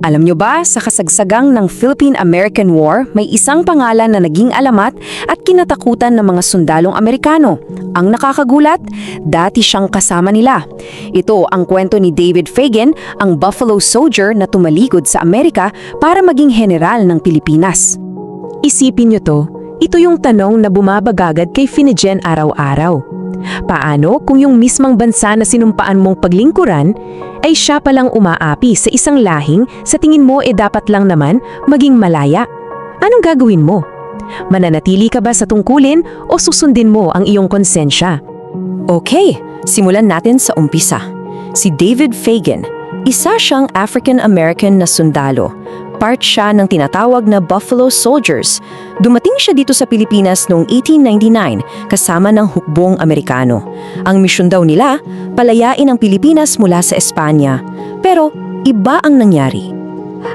Alam nyo ba, sa kasagsagang ng Philippine-American War, may isang pangalan na naging alamat at kinatakutan ng mga sundalong Amerikano. Ang nakakagulat, dati siyang kasama nila. Ito ang kwento ni David Fagan, ang Buffalo Soldier na tumalikod sa Amerika para maging general ng Pilipinas. Isipin nyo to, ito yung tanong na bumabagagad kay Finijen araw-araw. Paano kung yung mismang bansa na sinumpaan mong paglingkuran ay siya palang umaapi sa isang lahing sa tingin mo dapat lang naman maging malaya? Anong gagawin mo? Mananatili ka ba sa tungkulin o susundin mo ang iyong konsensya? Okay, simulan natin sa umpisa. Si David Fagan, isa siyang African-American na sundalo. Part siya ng tinatawag na Buffalo Soldiers. Dumating siya dito sa Pilipinas noong 1899 kasama ng hukbong Amerikano. Ang misyon daw nila, palayain ang Pilipinas mula sa Espanya. Pero iba ang nangyari.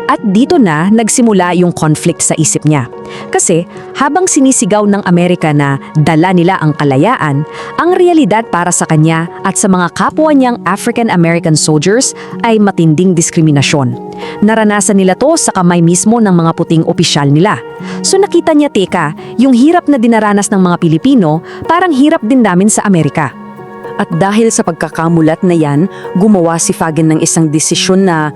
At dito na nagsimula yung conflict sa isip niya. Kasi habang sinisigaw ng Amerika na dala nila ang kalayaan, ang realidad para sa kanya at sa mga kapwa niyang African-American soldiers ay matinding diskriminasyon. Naranasan nila to sa kamay mismo ng mga puting opisyal nila. So nakita niya, teka, yung hirap na dinaranas ng mga Pilipino, parang hirap din namin sa Amerika. At dahil sa pagkakamulat na yan, gumawa si Fagan ng isang desisyon na,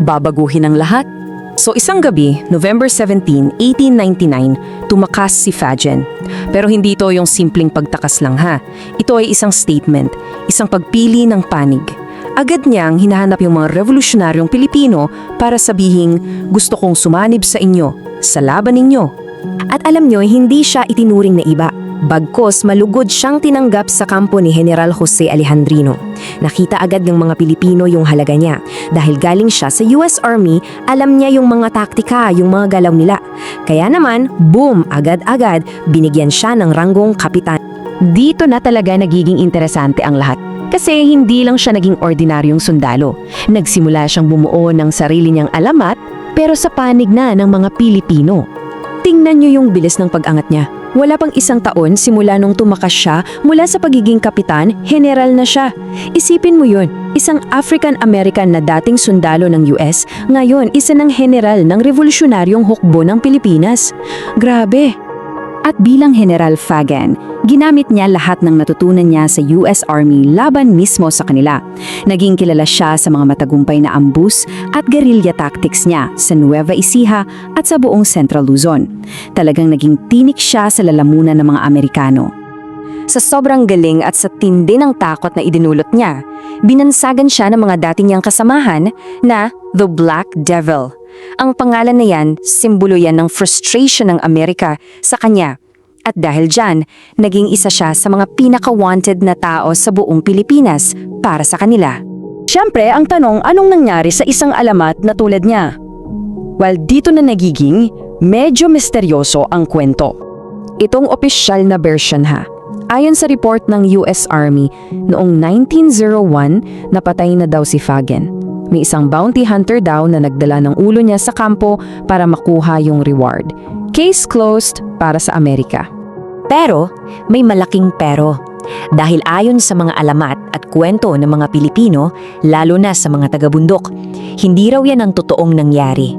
babaguhin ang lahat. So isang gabi, November 17, 1899, tumakas si Fagan. Pero hindi ito yung simpleng pagtakas lang ha. Ito ay isang statement, isang pagpili ng panig. Agad niyang hinahanap yung mga revolusyonaryong Pilipino para sabihing, gusto kong sumanib sa inyo, sa laban ninyo. At alam nyo, hindi siya itinuring na iba. Bagkos malugod siyang tinanggap sa kampo ni General Jose Alejandrino. Nakita agad ng mga Pilipino yung halaga niya. Dahil galing siya sa US Army, alam niya yung mga taktika, yung mga galaw nila. Kaya naman, boom, agad-agad, binigyan siya ng ranggong kapitan. Dito na talaga nagiging interesante ang lahat. Kasi hindi lang siya naging ordinaryong sundalo. Nagsimula siyang bumuo ng sarili niyang alamat, pero sa panig na ng mga Pilipino. Tingnan niyo yung bilis ng pag-angat niya. Wala pang isang taon simula nung tumakas siya, mula sa pagiging kapitan, general na siya. Isipin mo yun, isang African-American na dating sundalo ng US, ngayon isa ng general ng revolusyonaryong hukbo ng Pilipinas. Grabe! At bilang General Fagan, ginamit niya lahat ng natutunan niya sa US Army laban mismo sa kanila. Naging kilala siya sa mga matagumpay na ambus at guerrilla tactics niya sa Nueva Ecija at sa buong Central Luzon. Talagang naging tinik siya sa lalamunan ng mga Amerikano. Sa sobrang galing at sa tindi ng takot na idinulot niya, binansagan siya ng mga dati niyang kasamahan na The Black Devil. Ang pangalan na yan, simbolo yan ng frustration ng Amerika sa kanya. At dahil dyan, naging isa siya sa mga pinaka-wanted na tao sa buong Pilipinas para sa kanila. Siyempre, ang tanong, anong nangyari sa isang alamat na tulad niya? Well, dito na nagiging medyo misteryoso ang kwento. Itong opisyal na version ha. Ayon sa report ng US Army, noong 1901, napatay na daw si Fagan. May isang bounty hunter daw na nagdala ng ulo niya sa kampo para makuha yung reward. Case closed para sa Amerika. Pero, may malaking pero. Dahil ayon sa mga alamat at kwento ng mga Pilipino, lalo na sa mga taga-bundok, hindi raw yan ang totoong nangyari.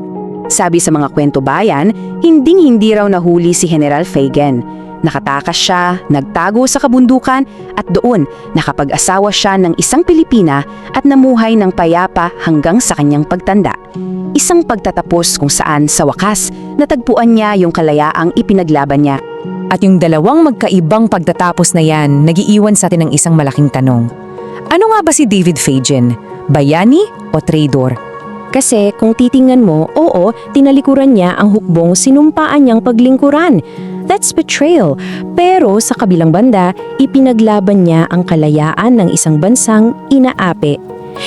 Sabi sa mga kwento bayan, hindi raw nahuli si General Fagan. Nakatakas siya, nagtago sa kabundukan at doon nakapag-asawa siya ng isang Pilipina at namuhay ng payapa hanggang sa kanyang pagtanda. Isang pagtatapos kung saan sa wakas natagpuan niya yung kalayaang ipinaglaban niya. At yung dalawang magkaibang pagtatapos na yan, nagiiwan sa atin ng isang malaking tanong. Ano nga ba si David Fagan? Bayani o traidor? Kasi kung titingnan mo, oo, tinalikuran niya ang hukbong sinumpaan niyang paglingkuran. That's betrayal. Pero sa kabilang banda, ipinaglaban niya ang kalayaan ng isang bansang inaapi.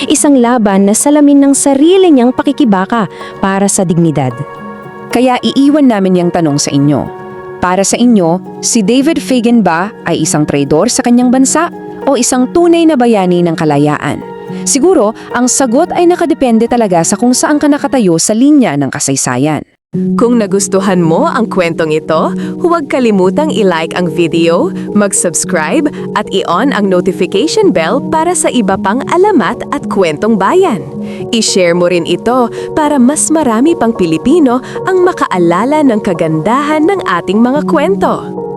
Isang laban na salamin ng sarili niyang pakikibaka para sa dignidad. Kaya iiwan namin yung tanong sa inyo. Para sa inyo, si David Fagan ba ay isang traidor sa kanyang bansa o isang tunay na bayani ng kalayaan? Siguro, ang sagot ay nakadepende talaga sa kung saan ka nakatayo sa linya ng kasaysayan. Kung nagustuhan mo ang kwentong ito, huwag kalimutang i-like ang video, mag-subscribe at i-on ang notification bell para sa iba pang alamat at kwentong bayan. I-share mo rin ito para mas marami pang Pilipino ang makaalala ng kagandahan ng ating mga kwento.